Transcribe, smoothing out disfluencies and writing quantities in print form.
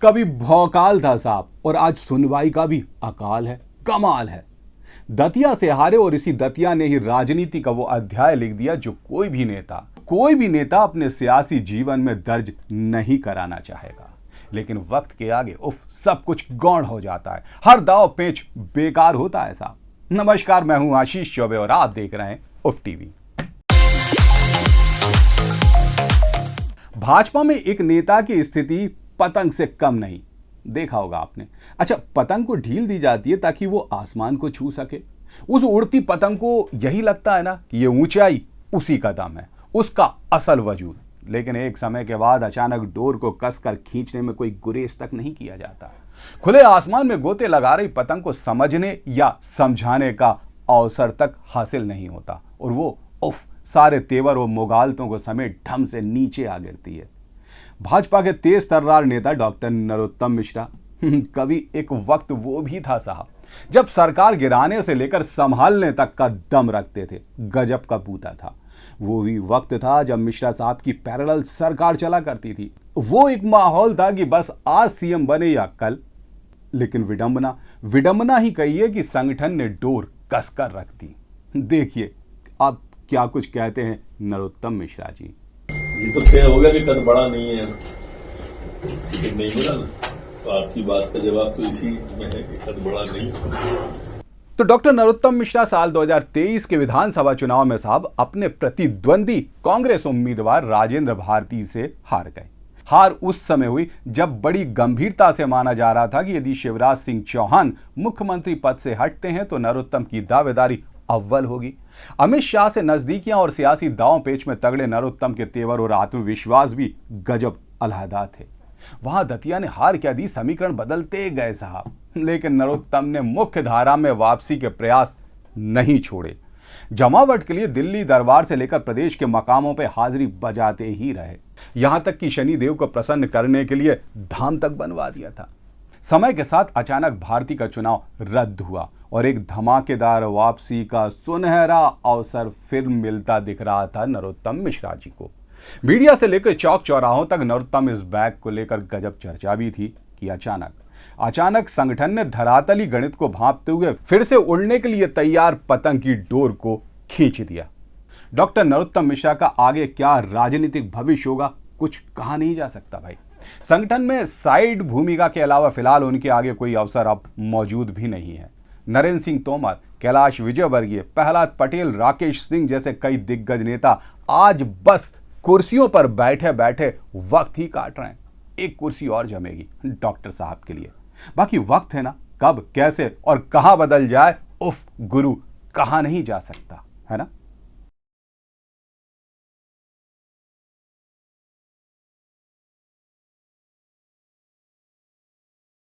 कभी भौकाल था साहब और आज सुनवाई का भी अकाल है। कमाल है। दतिया से हारे और इसी दतिया ने ही राजनीति का वो अध्याय लिख दिया जो कोई भी नेता अपने सियासी जीवन में दर्ज नहीं कराना चाहेगा। लेकिन वक्त के आगे सब कुछ गौण हो जाता है। हर दाव पेच बेकार होता है साहब। नमस्कार, मैं हूं आशीष चौबे और आप देख रहे हैं उफ टीवी। भाजपा में एक नेता की स्थिति पतंग से कम नहीं। देखा होगा आपने। अच्छा, पतंग को ढील दी जाती है ताकि वो आसमान को छू सके। उस उड़ती पतंग को यही लगता है ना कि ये ऊंचाई उसी का दम है, उसका असल वजूद। लेकिन एक समय के बाद अचानक डोर को कसकर खींचने में कोई गुरेज तक नहीं किया जाता। खुले आसमान में गोते लगा रही पतंग को समझने या समझाने का अवसर तक हासिल नहीं होता और वो सारे तेवर और मुगालतों को समेट ढम से नीचे आ गिरती है। भाजपा के तेज तर्रार नेता डॉक्टर नरोत्तम मिश्रा, कभी एक वक्त वो भी था साहब जब सरकार गिराने से लेकर संभालने तक का दम रखते थे। गजब का बूता था। वो भी वक्त था जब मिश्रा साहब की पैरेलल सरकार चला करती थी। वो एक माहौल था कि बस आज सीएम बने या कल। लेकिन विडंबना ही कहिए कि संगठन ने डोर कसकर रख दी। देखिए आप क्या कुछ कहते हैं नरोत्तम मिश्रा जी। ये तो तय हो गया कि कद बड़ा नहीं है, लेकिन नहीं मिला ना, तो आपकी बात का जवाब तो इसी में है कि कद बड़ा नहीं है। तो डॉक्टर नरोत्तम मिश्रा साल 2023 के विधानसभा चुनाव में साहब अपने प्रतिद्वंदी कांग्रेस उम्मीदवार राजेंद्र भारती से हार गए। हार उस समय हुई जब बड़ी गंभीरता से माना जा रहा था कि यदि शिवराज सिंह चौहान मुख्यमंत्री पद से हटते हैं तो नरोत्तम की दावेदारी अव्वल होगी। अमित शाह से नजदीकियां और सियासी दांव पेच में तगड़े नरोत्तम के तेवर और आत्मविश्वास भी गजब अलहदा थे। वहां दतिया ने हार क्या दी, समीकरण बदलते गए साहब, लेकिन नरोत्तम ने मुख्य धारा में वापसी के प्रयास नहीं छोड़े। जमावट के लिए दिल्ली दरबार से लेकर प्रदेश के मकामों पर हाजिरी बजाते ही रहे। यहां तक कि शनिदेव को प्रसन्न करने के लिए धाम तक बनवा दिया था। समय के साथ अचानक भारती का चुनाव रद्द हुआ और एक धमाकेदार वापसी का सुनहरा अवसर फिर मिलता दिख रहा था नरोत्तम मिश्रा जी को। मीडिया से लेकर चौक चौराहों तक नरोत्तम इस बैग को लेकर गजब चर्चा भी थी कि अचानक संगठन ने धरातली गणित को भांपते हुए फिर से उड़ने के लिए तैयार पतंग की डोर को खींच दिया। डॉक्टर नरोत्तम मिश्रा का आगे क्या राजनीतिक भविष्य होगा कुछ कहा नहीं जा सकता भाई। संगठन में साइड भूमिका के अलावा फिलहाल उनके आगे कोई अवसर अब मौजूद भी नहीं है। नरेंद्र सिंह तोमर, कैलाश विजयवर्गीय, प्रहलाद पटेल, राकेश सिंह जैसे कई दिग्गज नेता आज बस कुर्सियों पर बैठे बैठे वक्त ही काट रहे हैं। एक कुर्सी और जमेगी डॉक्टर साहब के लिए। बाकी वक्त है ना, कब कैसे और कहां बदल जाए गुरु कहा नहीं जा सकता, है ना।